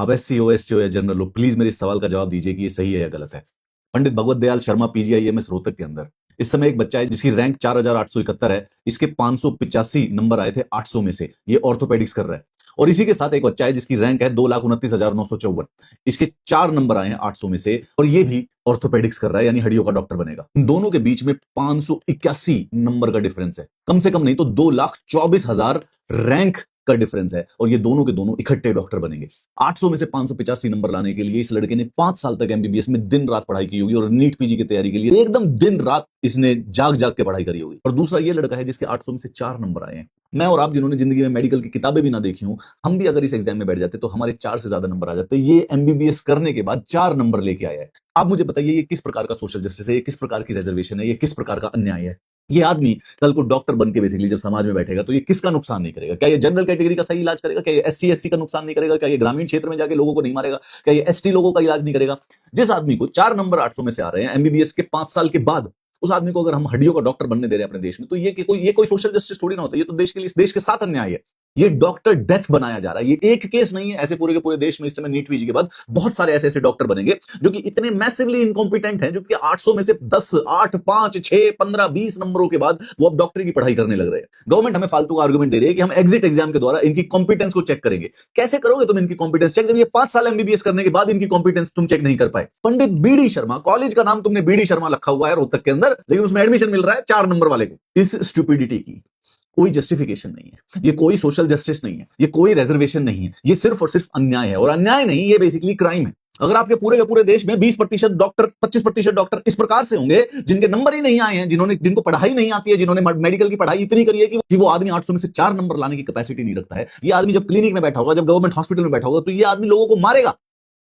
आप एससी हो, एसटी हो या जनरल हो, प्लीज मेरे इस सवाल का जवाब दीजिए कि ये सही है या गलत है। पंडित भगवत दयाल शर्मा पीजीआईएमएस रोहतक के अंदर इस समय एक बच्चा है जिसकी रैंक 4871 है। इसके 585 नंबर आए थे 800 में से। ये ऑर्थोपेडिक्स कर रहा है। और इसी के साथ एक बच्चा है जिसकी रैंक है 2,29,954। इसके 4 नंबर आए हैं 800 में से, और ये भी ऑर्थोपेडिक्स कर रहा है, यानी हड्डियों का डॉक्टर बनेगा। इन दोनों के बीच में 581 नंबर का डिफरेंस है। कम से कम नहीं तो 2,24,000 रैंक का डिफरेंस है, और ये दोनों के दोनों इकट्ठे डॉक्टर बनेंगे। 800 में से 585 नंबर लाने के लिए इस लड़के ने 5 साल तक एमबीबीएस में दिन रात पढ़ाई की होगी, और नीट पीजी की तैयारी के लिए एकदम दिन रात इसने जाग जाग के पढ़ाई करी होगी। और दूसरा ये लड़का है जिसके 800 में से 4 नंबर आए हैं। मैं और आप जिन्होंने जिंदगी में मेडिकल की किताबें भी ना देखी हूं, हम भी अगर इस एग्जाम में बैठ जाते तो हमारे 4 से ज्यादा नंबर आ जाते। ये एमबीबीएस करने के बाद 4 नंबर लेके आया है। आप मुझे बताइए, ये किस प्रकार का सोशल जस्टिस है, ये किस प्रकार की रिजर्वेशन है, ये किस प्रकार का अन्याय है। ये आदमी कल को डॉक्टर बन के बेसिकली जब समाज में बैठेगा तो ये किसका नुकसान नहीं करेगा? क्या ये जनरल कैटेगरी का सही इलाज करेगा? क्या ये एससी एससी का नुकसान नहीं करेगा? क्या ये ग्रामीण क्षेत्र में जाके लोगों को नहीं मारेगा? क्या ये एसटी लोगों का इलाज नहीं करेगा? जिस आदमी को 4 नंबर 800 में से आ रहे हैं एमबीबीएस के 5 साल के बाद, उस आदमी को अगर हम हड्डियों का डॉक्टर बनने दे रहे हैं अपने देश में, तो ये कोई सोशल जस्टिस थोड़ी ना होता है। ये तो देश के लिए, देश के साथ अन्याय है। ये डॉक्टर डेथ बनाया जा रहा है। ये एक केस नहीं है, ऐसे पूरे के पूरे देश में इस समय नीट पीजी के बाद बहुत सारे ऐसे ऐसे डॉक्टर बनेंगे जो कि इतने मैसिवली इनकॉम्पिटेंट हैं, जो कि 800 में से 10, 8, 5, 6, 15, 20 नंबरों के बाद वो अब डॉक्टरी की पढ़ाई करने लग रहे हैं। गवर्नमेंट हमें फालतू का आर्गुमेंट दे रही है कि हम एग्जिट एग्जाम के द्वारा इनकी कॉम्पिटेंस को चेक करेंगे। कैसे करोगे तुम इनकी कॉम्पिटेंस चेक, जब ये 5 साल एमबीबीएस करने के बाद इनकी कॉम्पिटेंस तुम चेक नहीं कर पाए? पंडित बीडी शर्मा, कॉलेज का नाम तुमने बीडी शर्मा रखा हुआ है रोहतक के अंदर, लेकिन उसमें एडमिशन मिल रहा है 4 नंबर वाले को। इस स्टूपिडिटी की कोई जस्टिफिकेशन नहीं है। ये कोई सोशल जस्टिस नहीं है, ये कोई रिजर्वेशन नहीं है, ये सिर्फ और सिर्फ अन्याय है। और अन्याय नहीं, ये बेसिकली क्राइम है। अगर आपके पूरे के पूरे देश में 20% डॉक्टर, 25% डॉक्टर इस प्रकार से होंगे जिनके नंबर ही नहीं आए हैं, जिनको पढ़ाई नहीं आती है, जिन्होंने मेडिकल की पढ़ाई इतनी करी है कि वो आदमी 800 में से 4 नंबर लाने की कैपेसिटी नहीं रखता है, ये आदमी जब क्लिनिक में बैठा होगा, जब गवर्नमेंट हॉस्पिटल में बैठा होगा, तो ये आदमी लोगों को मारेगा।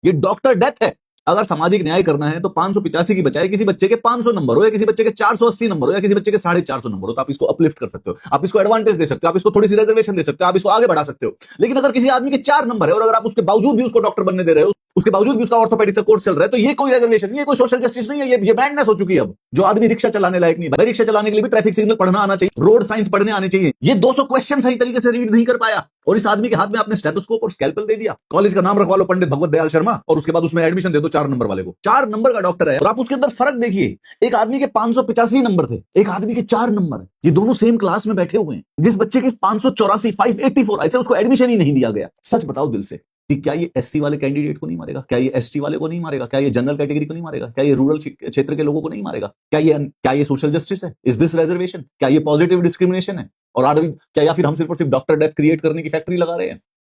ये डॉक्टर डेथ है। अगर सामाजिक न्याय करना है तो 585 की बजाय किसी बच्चे के 500 नंबर हो, या किसी बच्चे के 480 नंबर हो, या किसी बच्चे के 450 नंबर हो, तो आप इसको अपलिफ्ट कर सकते हो, आप इसको एडवांटेज दे सकते हो, आप इसको थोड़ी सी रिजर्वेशन दे सकते हो, आप इसको आगे बढ़ा सकते हो। लेकिन अगर किसी आदमी के 4 नंबर है और अगर आप उसके बावजूद भी उसको डॉक्टर बनने दे रहे हो, उसके बावजूद भी उसका ऑर्थोपेडिक्स का कोर्स चल रहा है, तो ये कोई रिजर्वेशन नहीं है, कोई सोशल जस्टिस नहीं है, ये मैडनेस हो चुकी है। अब जो आदमी रिक्शा चलाने लायक नहीं है, रिक्शा चलाने के लिए भी ट्रैफिक सिग्नल पढ़ना आना चाहिए, रोड साइंस पढ़ने आने चाहिए। ये 200 क्वेश्चन सही तरीके से रीड नहीं कर पाया, और इस आदमी के हाथ में आपने स्टेथोस्कोप और स्कैल्पेल दे दिया। कॉलेज का नाम रखवा लो पंडित भगवत दयाल शर्मा, और उसके बाद उसमें एडमिशन दे दो 4 नंबर वाले को। 4 नंबर का डॉक्टर है, और आप उसके अंदर फर्क देखिए। एक आदमी के 585 नंबर थे, एक आदमी के 4 नंबर। ये दोनों सेम क्लास में बैठे हुए हैं। जिस बच्चे के 584, 584 आए थे, उसको एडमिशन ही नहीं दिया गया। सच बताओ दिल से कि क्या ये एससी वाले कैंडिडेट को नहीं मारेगा? क्या ये एसटी वाले को नहीं मारेगा? क्या ये जनरल कैटेगरी को नहीं मारेगा? क्या ये रूरल क्षेत्र के लोगों को नहीं मारेगा? क्या ये सोशल जस्टिस है? Is this reservation? क्या ये पॉजिटिव डिस्क्रिमिनेशन है? और क्या या फिर हम सिर्फ और सिर्फ डॉक्टर डेथ क्रिएट करने की फैक्ट्री लगा रहे हैं?